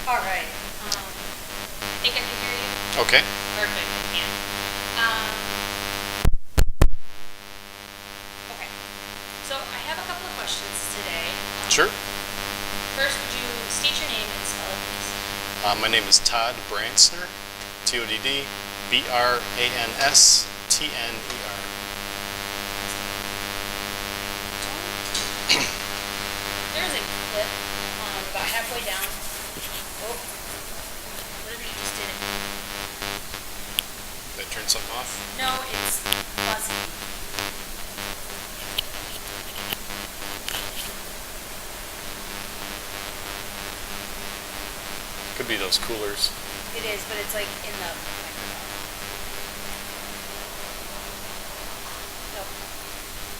All right. I think I can hear you. Okay. Perfect. I can. Um, okay. So I have a couple of questions today. Sure. First, would you state your name and spell it, please? My name is Todd Branstner, Todd Branstner. There's a clip about halfway down. Oh, whatever you just did. Did I turn something off? No, it's fuzzy. Could be those coolers. It is, but it's like in the microphone. Nope,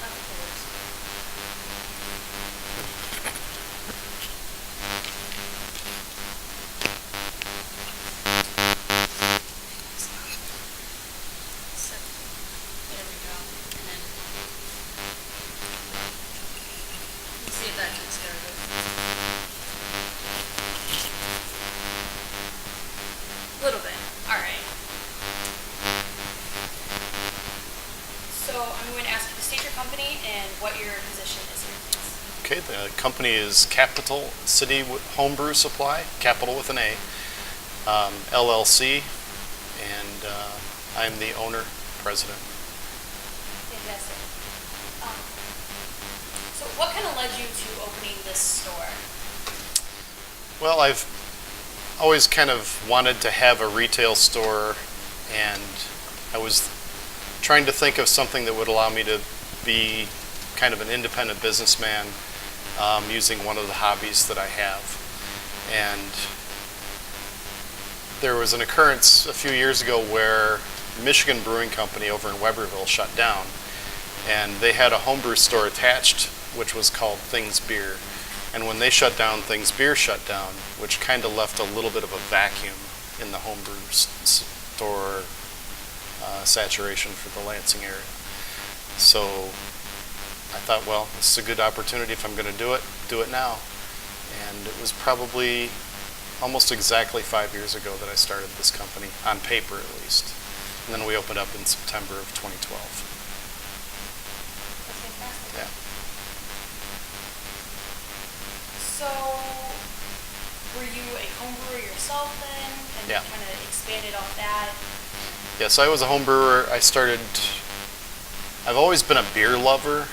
not the coolers. So, there we go. And then let's see if that takes care of it. A little bit. All right. So I'm going to ask you to state your company and what your position is here, please. Okay, the company is Capital City Homebrew Supply, capital with an A, LLC, and I'm the owner, president. Fantastic. So what kind of led you to opening this store? Well, I've always kind of wanted to have a retail store, and I was trying to think of something that would allow me to be kind of an independent businessman using one of the hobbies that I have. And there was an occurrence a few years ago where Michigan Brewing Company over in Weberville shut down, and they had a homebrew store attached which was called Things Beer. And when they shut down, Things Beer shut down, which kind of left a little bit of a vacuum in the homebrew store saturation for the Lansing area. So I thought, well, this is a good opportunity. If I'm going to do it now. And it was probably almost exactly 5 years ago that I started this company, on paper at least. And then we opened up in September of 2012. That's fantastic. Yeah. So were you a home brewer yourself then? And Yeah. kind of expanded off that? Yes, I was a home brewer. I've always been a beer lover.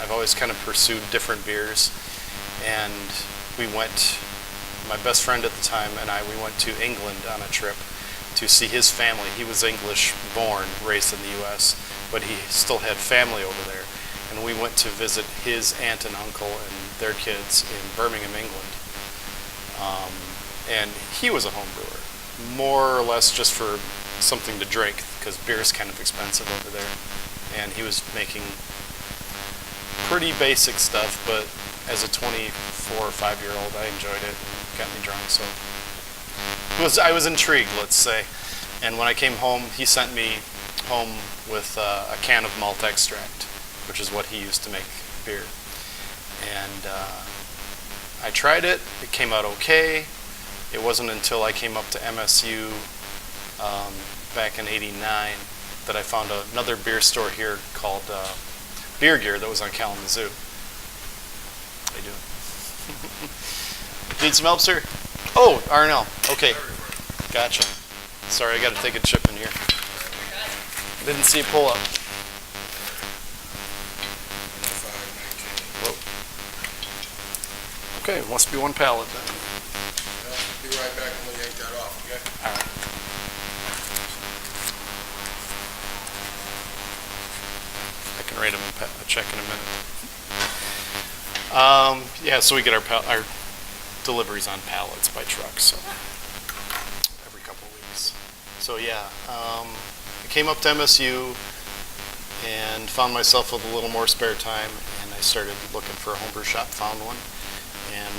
I've always kind of pursued different beers. And my best friend at the time and we went to England on a trip to see his family. He was English born, raised in the U.S., but he still had family over there. And we went to visit his aunt and uncle and their kids in Birmingham, England. And he was a home brewer, more or less just for something to drink, because beer is kind of expensive over there. And he was making pretty basic stuff, but as a 24 or 5-year-old, I enjoyed it. It got me drunk, so I was intrigued, let's say. And when I came home, he sent me home with a can of malt extract, which is what he used to make beer. And I tried it. It came out okay. It wasn't until I came up to MSU back in '89 that I found another beer store here called Beer Gear that was on Kalamazoo. How you doing? Need some help, sir? Oh, R&L. Okay. Gotcha. Sorry, I got to take a chip in here. Didn't see it pull up. Whoa. Okay, must be one pallet then. Be right back when we yank that off, okay? All right. I can write him a check in a minute. Yeah, so we get our deliveries on pallets by truck, so every couple of weeks. So yeah, I came up to MSU and found myself with a little more spare time, and I started looking for a homebrew shop, found one, and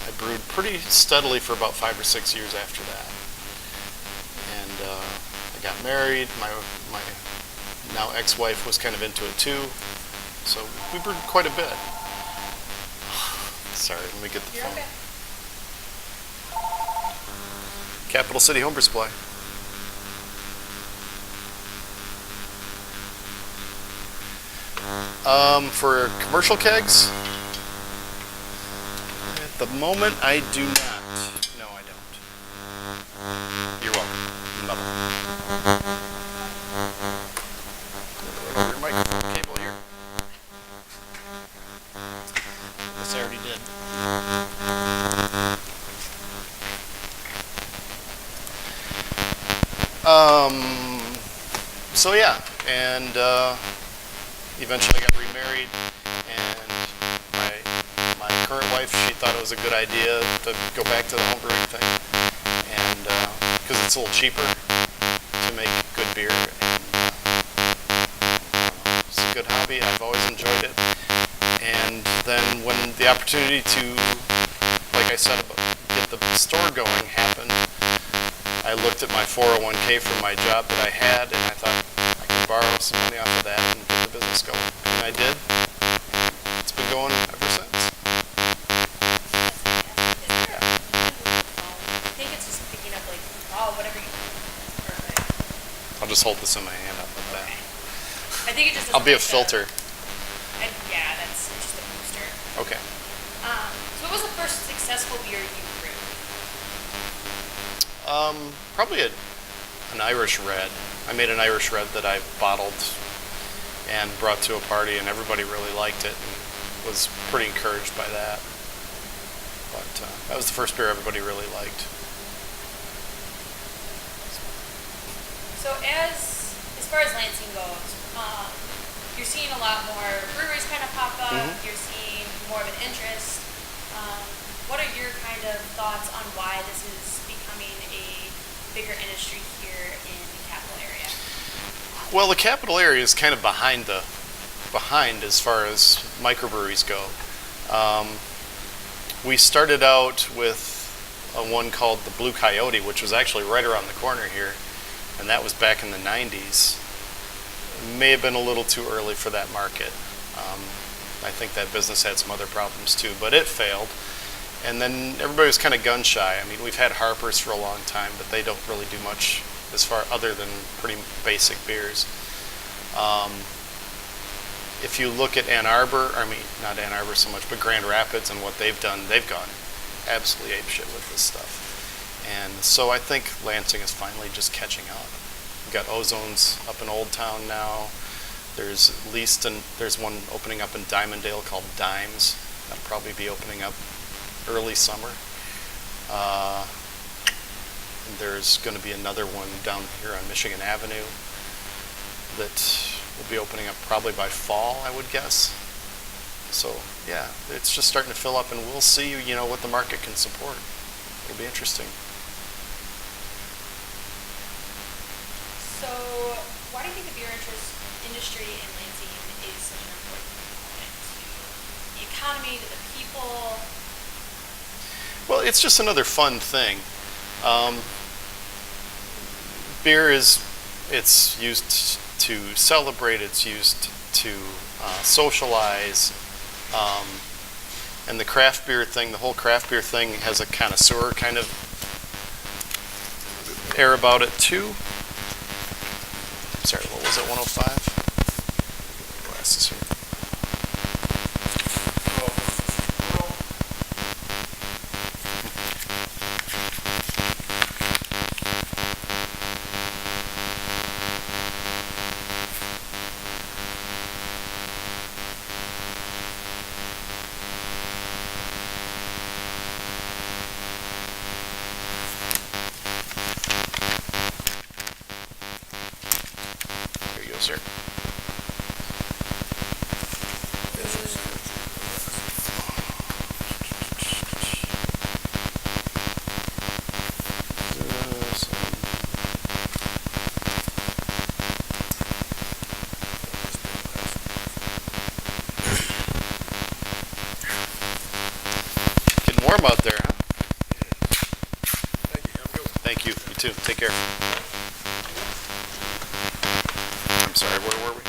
I brewed pretty steadily for about 5 or 6 years after that. And I got married. My now ex-wife was kind of into it too, so we brewed quite a bit. Sorry, let me get the You're phone. okay. Capital City Homebrew Supply. For commercial kegs, at the moment I do not. No, I don't. You're welcome. Another one. Your microphone cable here. Yes, I already did. So yeah, and eventually I got remarried, and my current wife, she thought it was a good idea to go back to the homebrewing thing, and because it's a little cheaper to make good beer, and it's a good hobby. I've always enjoyed it, and then when the opportunity to, like I said, get the store going happened, I looked at my 401k from my job that I had, and I thought I could borrow some money off of that and get the business going. And I did. It's been going ever since. Yeah. I think it's just picking up like, oh, whatever you want. Perfect. I'll just hold this in my hand up like that. I think it just. I'll be a like filter. Yeah, that's just a booster. Okay. So what was the first successful beer you brewed? Probably an Irish red. I made an Irish red that I bottled and brought to a party, and everybody really liked it and was pretty encouraged by that. But that was the first beer everybody really liked. So as far as Lansing goes, you're seeing a lot more breweries kind of pop up. Mhm. You're seeing more of an interest. What are your kind of thoughts on why this is becoming a bigger industry here in the capital area? Well, the capital area is kind of behind as far as microbreweries go. We started out with one called the Blue Coyote, which was actually right around the corner here, and that was back in the 90s. It may have been a little too early for that market. I think that business had some other problems too, but it failed. And then everybody was kind of gun shy. I mean, we've had Harper's for a long time, but they don't really do much as far other than pretty basic beers. If you look at Ann Arbor, I mean, not Ann Arbor so much, but Grand Rapids and what they've done, they've gone absolutely apeshit with this stuff. And so I think Lansing is finally just catching up. We've got Ozone's up in Old Town now. There's there's one opening up in Dimondale called Dimes. That'll probably be opening up early summer. There's going to be another one down here on Michigan Avenue that will be opening up probably by fall, I would guess. So yeah, it's just starting to fill up, and we'll see, what the market can support. It'll be interesting. So why do you think the beer industry in Lansing is such an important component to the economy, to the people? Well, it's just another fun thing. Beer it's used to celebrate, it's used to socialize, and the craft beer thing, the whole craft beer thing has a connoisseur kind of air about it too. Sorry, what was it, 105? Glasses here. There you go, sir. Getting warm out there, huh? Thank you. Have a good one. Thank you. You too. Take care. I'm sorry, where were we?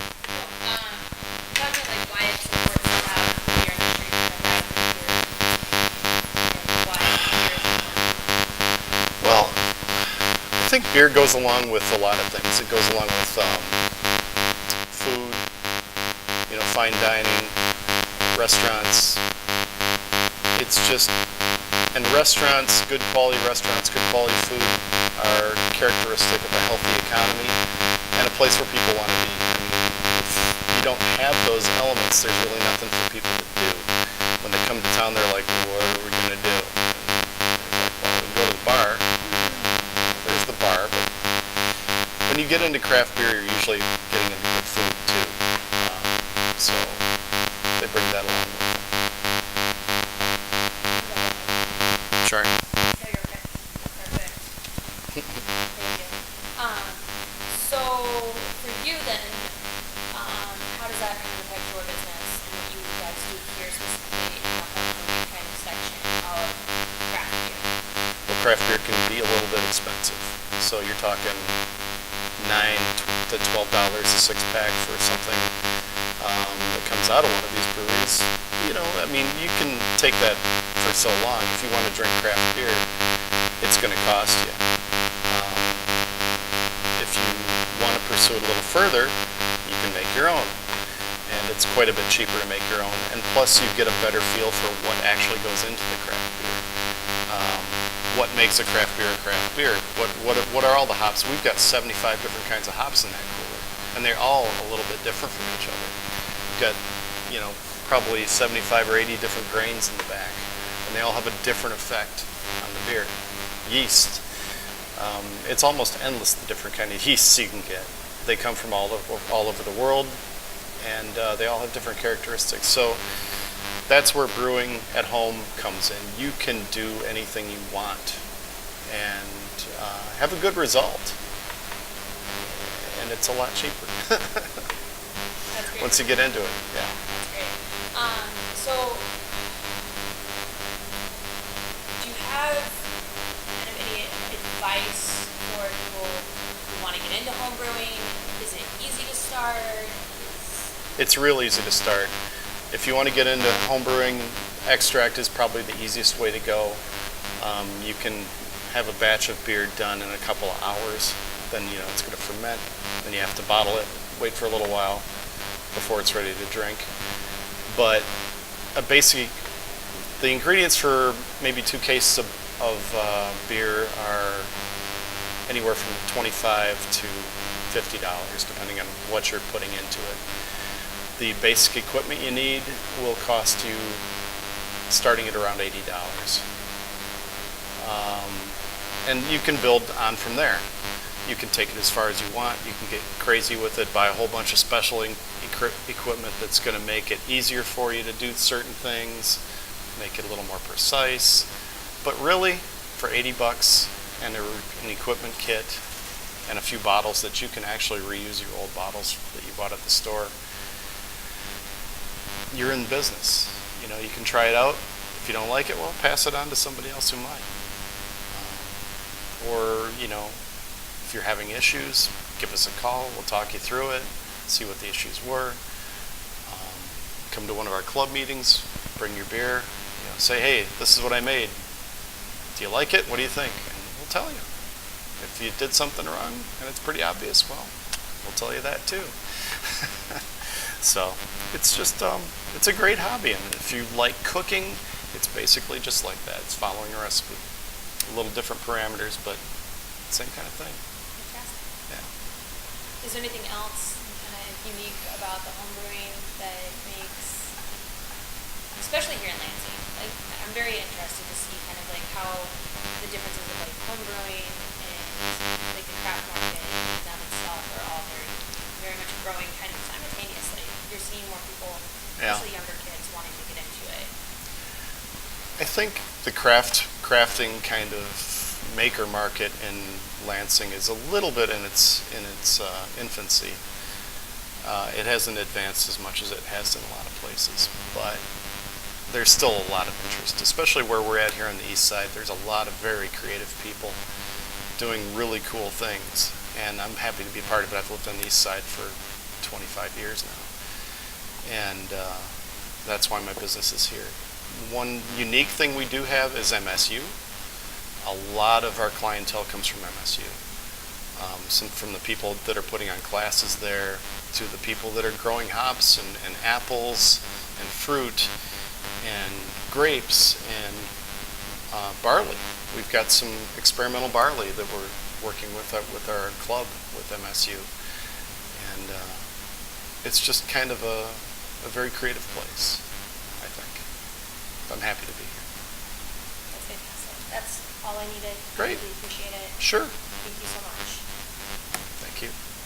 Talking like why it's important to have the beer industry kind of right here, and why beer is important. Well, think beer goes along with a lot of things. It goes along with food, fine dining, restaurants. It's just, and restaurants, good quality restaurants, good quality food are characteristic of a healthy economy and a place where people want to be. I mean, if you don't have those elements, there's really nothing for people to do. When they come to town, they're like, what are we going to do? And they're like, well, we can go to the bar. There's the bar, but when you get into craft beer, you're usually getting into good food too. So they bring that along with them. Sure. Yeah, you're okay. Perfect. Thank you. So for you then, how does that kind of affect your business and what you guys do here specifically in the homebrew kind of section of craft beer? Well, craft beer can be a little bit expensive. So you're talking $9 to $12 a six pack for something that comes out of one of these breweries. I mean, you can take that for so long. If you want to drink craft beer, it's going to cost you. If you want to pursue it a little further, you can make your own. And it's quite a bit cheaper to make your own. And plus, you get a better feel for what actually goes into the craft beer. What makes a craft beer a craft beer? What are all the hops? We've got 75 different kinds of hops in that cooler, and they're all a little bit different from each other. We've got, probably 75 or 80 different grains in the back, and they all have a different effect on the beer. Yeast. It's almost endless the different kind of yeasts you can get. They come from all over the world, and they all have different characteristics. So that's where brewing at home comes in. You can do anything you want and have a good result. And it's a lot cheaper once you get into it. Yeah. That's great. So do you have kind of any advice for people who want to get into home brewing? Is it easy to start? It's real easy to start. If you want to get into home brewing, extract is probably the easiest way to go. You can have a batch of beer done in a couple of hours. Then it's going to ferment. Then you have to bottle it, wait for a little while before it's ready to drink. But basically, the ingredients for maybe 2 cases of beer are anywhere from $25 to $50, depending on what you're putting into it. The basic equipment you need will cost you starting at around $80. And you can build on from there. You can take it as far as you want. You can get crazy with it, buy a whole bunch of special equipment that's going to make it easier for you to do certain things, make it a little more precise. But really, for $80 and an equipment kit and a few bottles that you can actually reuse your old bottles that you bought at the store, you're in business. You can try it out. If you don't like it, well, pass it on to somebody else who might. Or, if you're having issues, give us a call. We'll talk you through it, see what the issues were. Come to one of our club meetings, bring your beer, say, hey, this is what I made. Do you like it? What do you think? And we'll tell you. If you did something wrong and it's pretty obvious, well, we'll tell you that too. So it's just, it's a great hobby. And if you like cooking, it's basically just like that. It's following a recipe. A little different parameters, but same kind of thing. Fantastic. Yeah. Is there anything else kind of unique about the home brewing that makes, especially here in Lansing? Like, I'm very interested to see kind of like how the differences of like home brewing and like the craft market and them itself are all very much growing kind of simultaneously. You're seeing more people, especially younger kids, wanting to get into it. I think the crafting kind of maker market in Lansing is a little bit in its infancy. It hasn't advanced as much as it has in a lot of places, but there's still a lot of interest, especially where we're at here on the east side. There's a lot of very creative people doing really cool things, and I'm happy to be part of it. I've lived on the east side for 25 years now, and that's why my business is here. One unique thing we do have is MSU. A lot of our clientele comes from MSU. some from the people that are putting on classes there, to the people that are growing hops and apples and fruit and grapes and barley. We've got some experimental barley that we're working with our club with MSU, and it's just kind of a very creative place, I think. I'm happy to be here. That's fantastic. That's all I needed. Great. I really appreciate it. Sure.